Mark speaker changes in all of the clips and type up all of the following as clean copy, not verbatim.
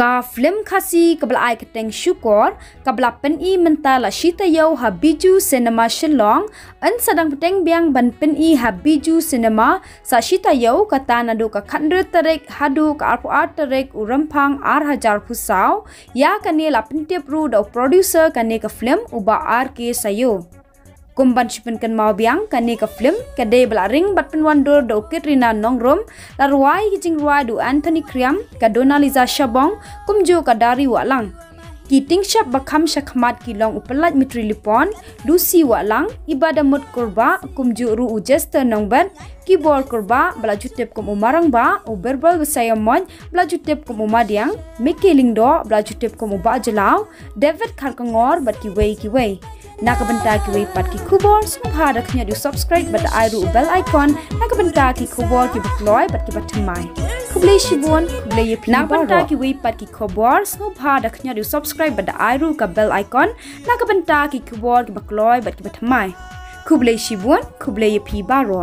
Speaker 1: Ka film Khasi kabla ai keteng syukur kabla Pyni mentala Shita Yau ha Bijou cinema Shillong an sedang peteng biang ban Pyni ha Bijou cinema sa Shita Yau kata nadu ka khandre tarik hadu ka arpu art tarik urampang ar hajar pusau ya kane la pentiap ru da producer kane ka film uba ar ke sayo kumban shipen kan mau biang kane ka film kade bala ring bat penwandor do Katrina nongrom la ruai kijing ruai du Anthony Kriam ka Donaliza Shabong kumjo ka dari walang kiting shap bakam shakmat kilong upelat mitri lipon Lucy walang ibada mut kurba kumjo ru ujester nongbat keyboard kurba bala jutep kum umarang ba u berbal besaya mon bala jutep kum umadiang mekeling do bala jutep kum uba jelau David Kharkangor bat kiwei nakabenta ki way pat ki kubor subha rakhnya du subscribe bat airu bell icon nakabenta ki kubor ki bakloy bat ki batmai kuble shibon kuble ye nakabenta ki way pat ki kubor subha rakhnya du subscribe bat airu ka bell icon nakabenta ki kubor ki bakloy bat ki batmai kuble shibon kuble ye pi baro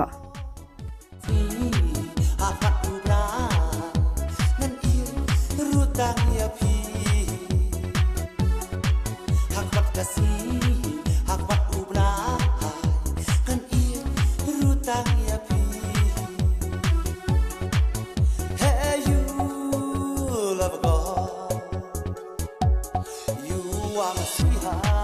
Speaker 2: You are my sweetheart.